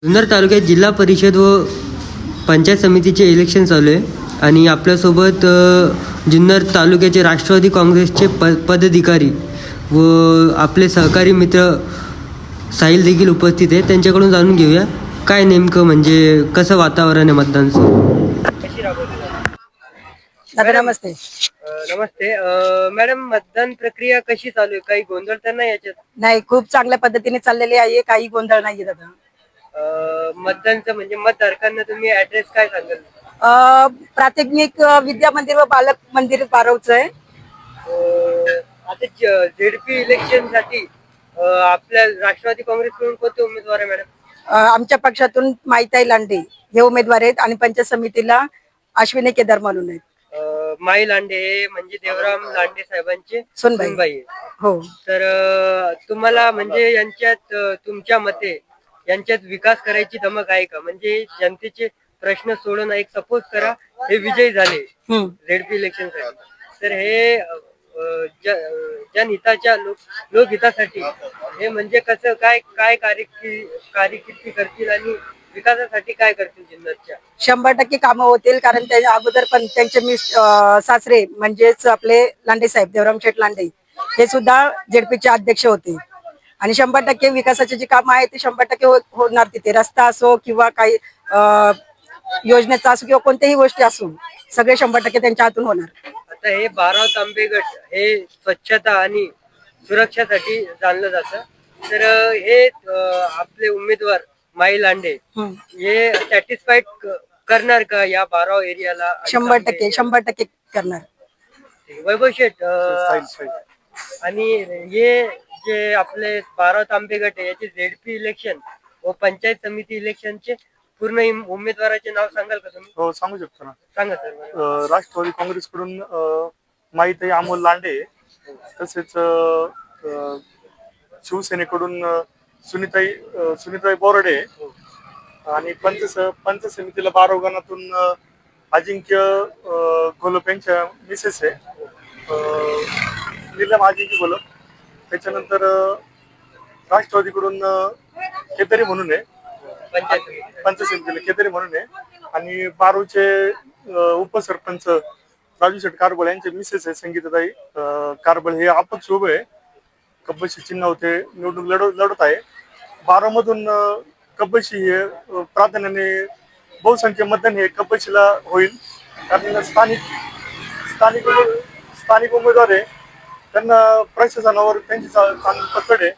जुन्नर तालुक्यात जिल्हा परिषद व पंचायत समितीचे इलेक्शन चालू आहे आणि आपल्यासोबत जुन्नर तालुक्याचे राष्ट्रवादी काँग्रेसचे पदाधिकारी व आपले सहकारी मित्र साहिल देखील उपस्थित आहेत. त्यांच्याकडून जाणून घेऊया काय नेमकं म्हणजे कसं वातावरण आहे मतदानचं. दादा नमस्ते. नमस्ते मॅडम, मतदान प्रक्रिया कशी चालू आहे? काही गोंधळ तर नाही याच्यात? नाही, खूप चांगल्या पद्धतीने चाललेली आहे, काही गोंधळ नाहीये दादा. मतदानचं म्हणजे मतधारकांना तुम्ही ऍड्रेस काय सांगाल? प्राथमिक विद्या मंदिर व बालक मंदिर बारवचं आहे. आता झेडपी इलेक्शन साठी आपल्या राष्ट्रवादी काँग्रेसकडून कोणते उमेदवार आहे मॅडम? आमच्या पक्षातून माईताई लांडे हे उमेदवार आहेत आणि पंचायत समितीला अश्विनी केदार म्हणून आहेत. माई लांडे हे म्हणजे देवराम लांडे साहेबांचे सुनबाई. हो. तर तुम्हाला म्हणजे यांच्यात तुमच्या मते यांच्यात विकास करायची धमक आहे का? म्हणजे जनतेचे प्रश्न सोडवणं, एक सपोज करा हे विजयी झाले झेडपी इलेक्शन साठी, तर हे जनहिताच्या लोकहितासाठी हे म्हणजे कसं काय काय कार्यकिर्दी करतील आणि विकासासाठी काय करतील जुन्नरच्या? 100% कामं होतील, कारण त्याच्या अगोदर पण त्यांचे सासरे म्हणजेच आपले लांडे साहेब देवराम शेठ लांडे हे सुद्धा जेडपीचे अध्यक्ष होते आणि 100% विकासाची जी कामं आहेत ती 100% होणार. तिथे रस्ता असो किंवा काही योजनेचा असो किंवा कोणत्याही गोष्टी असो, सगळे 100% त्यांच्या हातून होणार. आता हे 12 तांबे गट हे स्वच्छता आणि सुरक्षासाठी जाणलं जातं, तर हे आपले उमेदवार माई लांडे हे सॅटिस्फाईड करणार का या 12 एरियाला? 100% करणार. वैभव शेठ, आणि हे जे आपले 12 तांबे गट आहे याचे झेडपी इलेक्शन व पंचायत समिती इलेक्शनचे पूर्ण उमेदवाराचे नाव सांगाल का तुम्ही? हो, सांगू शकतो ना. सांगा सर. राष्ट्रवादी काँग्रेसकडून माईताई अमोल लांडे, तसेच शिवसेनेकडून सुनीताई बोर्डे आणि पंच समितीला बारावगानातून अजिंक्य घोलप यांच्या मिसेस आहे, नीलम अजिंक्य घोलप. त्याच्यानंतर राष्ट्रवादीकडून केतरी म्हणून आहे, पंचायत समितीला केतरी म्हणून आहे, आणि बारूचे उपसरपंच राजू शेठ कारबळ यांचे मिसेस आहे संगीताताई कारबळ. हे अपक्ष उभे आहे, कब्बशी चिन्ह होते, निवडणूक लढत आहे. 12 मधून कब्बशी हे प्राधान्याने बहुसंख्य मतदान हे कब्बशीला होईल, कारण स्थानिक उमेदवार आहे, त्यांना प्रशासनावर त्यांची चांगली पकड आहे,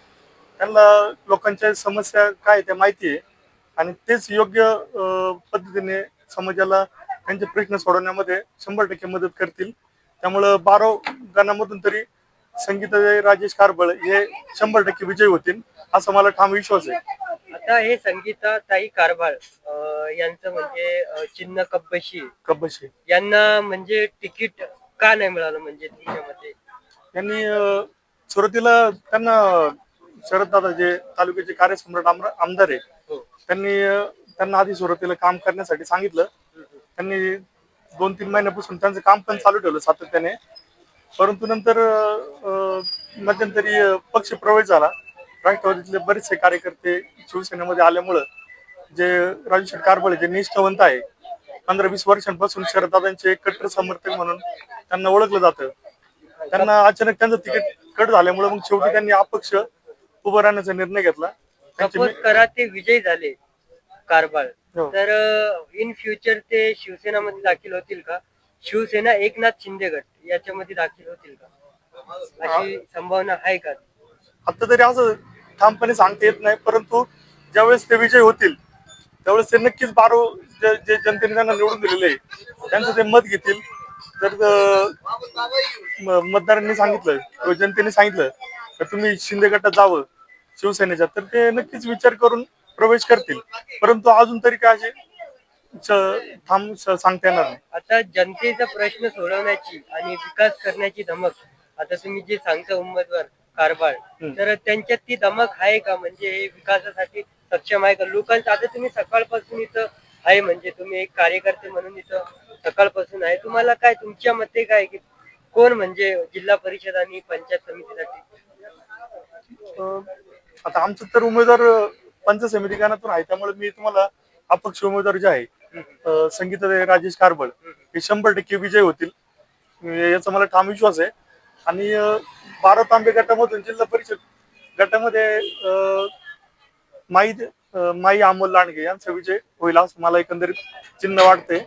त्यांना लोकांच्या समस्या काय त्या माहिती आहे आणि तेच योग्य पद्धतीने समाजाला त्यांचे प्रश्न सोडवण्यामध्ये 100% मदत करतील. त्यामुळं 12 गाण्यामधून तरी संगीताताई राजेश कारबळ हे 100% विजयी होतील असा मला ठाम विश्वास आहे. आता हे संगीताताई कारभाळ यांचं म्हणजे चिन्ह कब्बशी यांना म्हणजे तिकीट का नाही मिळालं म्हणजे तुमच्यामध्ये? यांनी सुरुवातीला त्यांना शरददादा जे तालुक्याचे कार्यसम्राट आमदार आहे, त्यांना आधी सुरुवातीला काम करण्यासाठी सांगितलं. त्यांनी 2-3 महिन्यापासून त्यांचं काम पण चालू ठेवलं सातत्याने, परंतु नंतर मध्यंतरी पक्ष प्रवेश झाला. राष्ट्रवादीतले बरेचसे कार्यकर्ते शिवसेनेमध्ये आल्यामुळं जे राजू शेठ कारबळे जे निष्ठावंत आहे, 15-20 वर्षांपासून शरददादांचे कट्टर समर्थक म्हणून त्यांना ओळखलं जातं, त्यांना अचानक त्यांचं तिकीट कट झाल्यामुळे मग शेवटी त्यांनी अपक्ष उभं राहण्याचा निर्णय घेतला. करा ते विजय झाले कारभाळ, तर इन फ्युचर ते शिवसेना मध्ये दाखल होतील का? शिवसेना एकनाथ शिंदे गट याच्यामध्ये दाखल होतील का, अशी संभावना आहे का? आता तरी असं ठामपणे सांगता येत नाही, परंतु ज्यावेळेस ते विजय होतील त्यावेळेस ते नक्कीच 12 जे जनतेने त्यांना निवडून दिलेले आहे त्यांचं ते मत घेतील. जर मतदारांनी सांगितलं किंवा जनतेने सांगितलं तर तुम्ही शिंदे गटात जावं शिवसेनेच्या, तर ते नक्कीच विचार करून प्रवेश करतील, परंतु अजून तरी काय असे ठाम सांगता येणार नाही. आता जनतेचा प्रश्न सोडवण्याची आणि विकास करण्याची धमक, आता तुम्ही जे सांगता उमेदवार कारभाळ, तर त्यांच्यात ती धमक आहे का? म्हणजे हे विकासासाठी सक्षम आहे का? लोकांचं आता तुम्ही सकाळपासून इथं आहे, म्हणजे तुम्ही एक कार्यकर्ते म्हणून इथं सकाळपासून आहे, तुम्हाला काय तुमच्या मते काय की कोण म्हणजे जिल्हा परिषद आणि पंचायत समितीसाठी? आता आमचं तर उमेदवार पंच समिती गणातून आहे, त्यामुळे मी तुम्हाला अपक्ष उमेदवार जे आहे संगीता राजेश कारबळ हे 100% विजय होतील याचा मला ठाम विश्वास आहे. आणि 12 तांबे गटामधून जिल्हा परिषद गटामध्ये माई अमोल लांडगे यांचा विजय होईल असं मला एकंदरीत चिन्ह वाटते.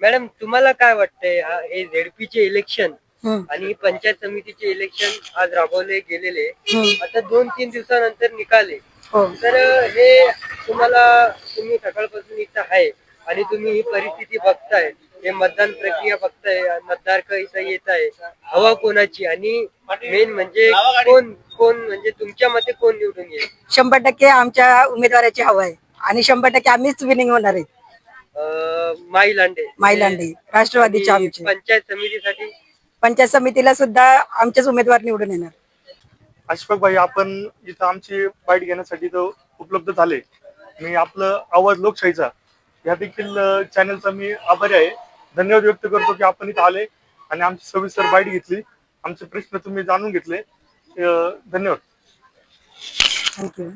मॅडम तुम्हाला काय वाटतंय हे झेडपीचे इलेक्शन हम्म, आणि पंचायत समितीचे इलेक्शन आज राबवले गेलेले, हम्म. आता 2-3 दिवसानंतर निकाले, हो. तर हे तुम्ही सकाळपासून इथं आहे आणि तुम्ही ही परिस्थिती बघताय, हे मतदान प्रक्रिया बघताय, मतदार इथं येत आहे, हवा कोणाची आणि मेन म्हणजे कोण कोण म्हणजे तुमच्या मते कोण निवडून येईल? 100% आमच्या उमेदवाराची हवा आहे आणि 100% आम्हीच विनिंग होणार आहे. माई लांडे. माई लांडे राष्ट्रवादीचे आणि आमचे. पंचायत समितीसाठी पंचायत समितीला सुद्धा आमचेच उमेदवार निवडून येणार. अशफाक भाई, आपण इथं आमची बाईट घेण्यासाठी तो उपलब्ध झाले. मी आपलं आवाज लोकशाहीचा या देखील चॅनलचा मी आभारी आहे. धन्यवाद व्यक्त करतो की आपण इथं आले आणि आमची सविस्तर बाईट घेतली, आमचे प्रश्न तुम्ही जाणून घेतले. धन्यवाद. थँक्यू.